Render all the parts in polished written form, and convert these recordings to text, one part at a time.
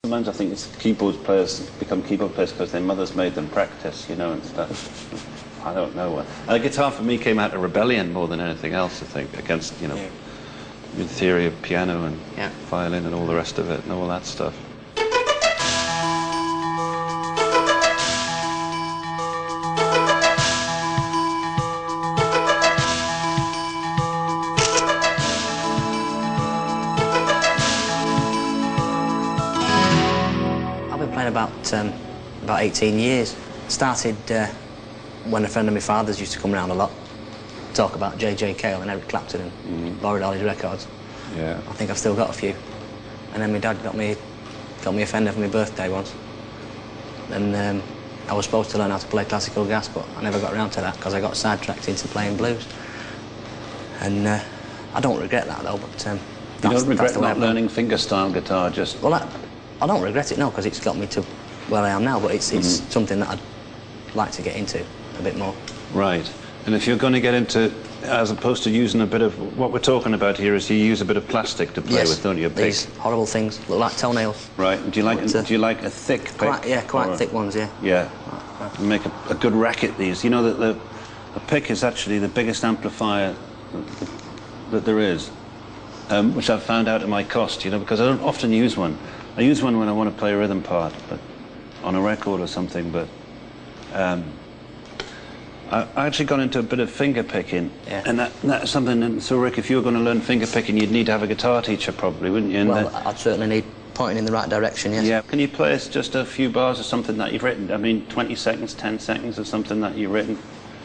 Sometimes I think it's keyboard players become keyboard players because their mothers made them practice, you know, and stuff. I don't know. The guitar for me came out of rebellion more than anything else, I think, against, you know, the theory of piano and violin and all the rest of it and all that stuff. I've been playing about 18 years. Started when a friend of my father's used to come around a lot, talk about J.J. Cale and Eric Clapton and borrowed all his records. Yeah. I think I've still got a few. And then my dad got me a Fender for my birthday once. And I was supposed to learn how to play classical gas, but I never got around to that because I got sidetracked into playing blues. And I don't regret that though. But you don't regret not learning fingerstyle guitar? Just well, I don't regret it, no, because it's got me to where I am now. But it's something that I'd like to get into a bit more. Right. And if you're going to get into, as opposed to using a bit of, what we're talking about here is you use a bit of plastic to play with, don't you? These horrible things, look like toenails. Right. Do you like a thick pick? Quite thick ones, yeah. Yeah. Make a good racket, these. You know that the pick is actually the biggest amplifier that there is, which I've found out at my cost, you know, because I don't often use one. I use one when I want to play a rhythm part, but on a record or something, but I actually got into a bit of finger picking, and that's something. And so, Rick, if you were going to learn finger picking, you'd need to have a guitar teacher, probably, wouldn't you? And well, I'd certainly need pointing in the right direction, yes. Yeah. Can you play us just a few bars of something that you've written? I mean, 20 seconds, 10 seconds of something that you've written,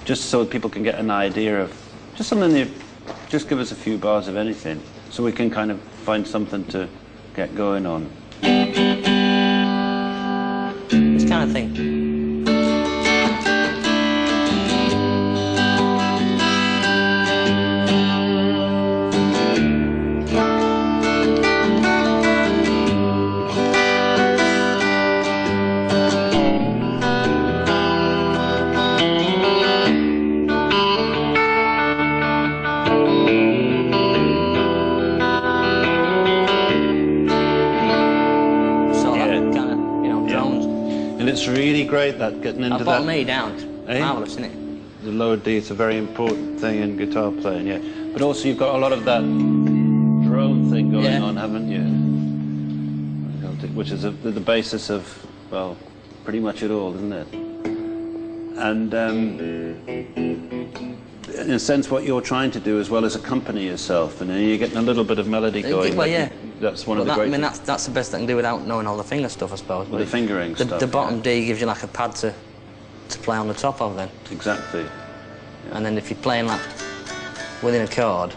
just so people can get an idea of just something. Just give us a few bars of anything, so we can kind of find something to get going on. This kind of thing. It's really great that getting into that. Bottom E down, it's marvellous, isn't it? The lower D, it's a very important thing in guitar playing, yeah. But also you've got a lot of that drone thing going on, haven't you? Which is the basis of, well, pretty much it all, isn't it? And in a sense what you're trying to do as well is accompany yourself, and you're getting a little bit of melody going. Well, yeah. That's one of the great things. I mean, that's the best I can do without knowing all the finger stuff, I suppose. Well, the fingering stuff. The bottom D gives you like a pad to play on the top of then. Exactly. Yeah. And then if you're playing like within a chord,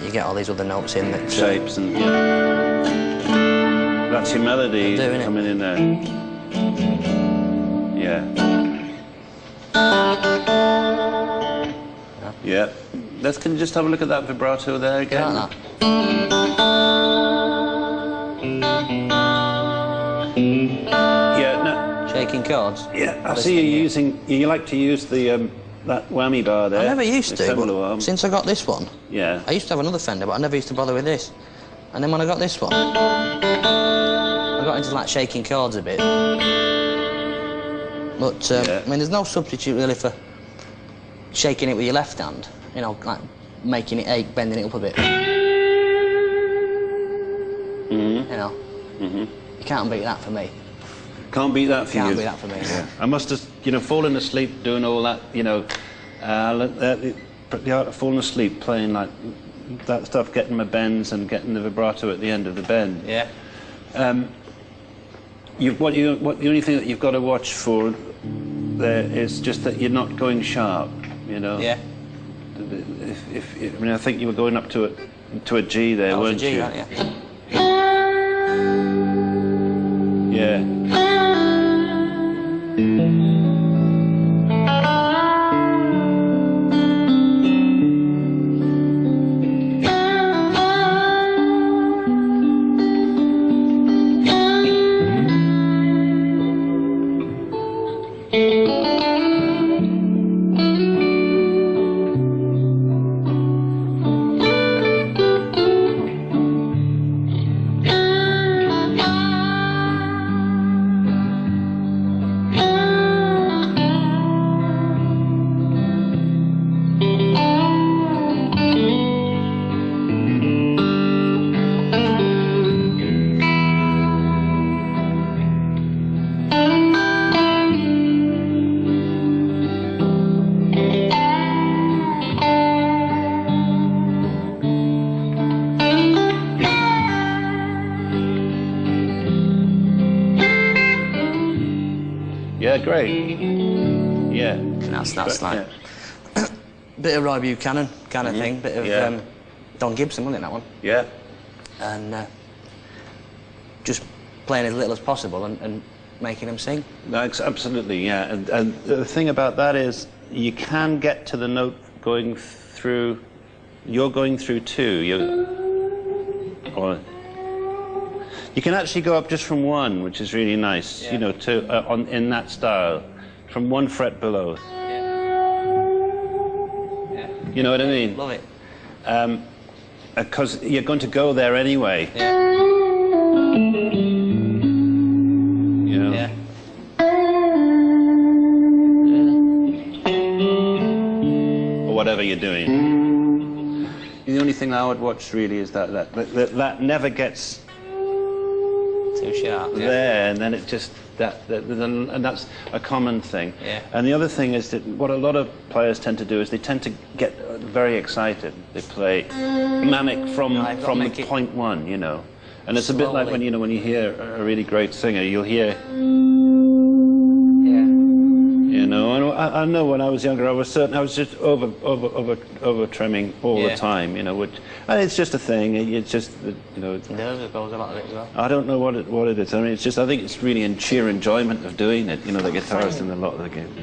you get all these other notes in that... Shapes and... That's your melody coming in there. Yeah. Can you just have a look at that vibrato there again? Yeah, shaking chords. Yeah, I see you using. You like to use the that whammy bar there. I never used to, but since I got this one. Yeah. I used to have another Fender, but I never used to bother with this. And then when I got this one, I got into like shaking chords a bit. But I mean, there's no substitute really for shaking it with your left hand. You know, like making it ache, bending it up a bit. You know. You can't beat that for me. Can't beat that for you. Can't beat that for me. Yeah. I must have, you know, fallen asleep doing all that. You know, the art of falling asleep playing like that stuff, getting my bends and getting the vibrato at the end of the bend. Yeah. The only thing that you've got to watch for there is just that you're not going sharp. You know. Yeah. I mean, I think you were going up to a G there, weren't you? Right, yeah. Yeah. Yeah, great. Yeah. And that's like yeah. bit of Roy Buchanan kind of thing, bit of Don Gibson, wasn't it, that one? Yeah. And just playing as little as possible and making them sing. That's absolutely, yeah. And the thing about that is you can get to the note going through. You're going through two. Or you can actually go up just from one, which is really nice. Yeah. You know, to in that style, from 1 fret below. Yeah. You know what I mean? Love it. Because you're going to go there anyway. Yeah. You know? Yeah. Or whatever you're doing. The only thing I would watch really is that never gets Too sharp. there, and then it just and that's a common thing. Yeah. And the other thing is that what a lot of players tend to do is they tend to get very excited. They play manic from the point one, you know. And it's a bit like when you hear a really great singer, you'll hear. You know, and I know when I was younger, I was just over trimming all the time, you know, and it's just a thing. It's just, you know. Nerves goes a lot of it as well. I don't know what it is. I mean, I think it's really in sheer enjoyment of doing it. You know, the guitarist in a lot of the game.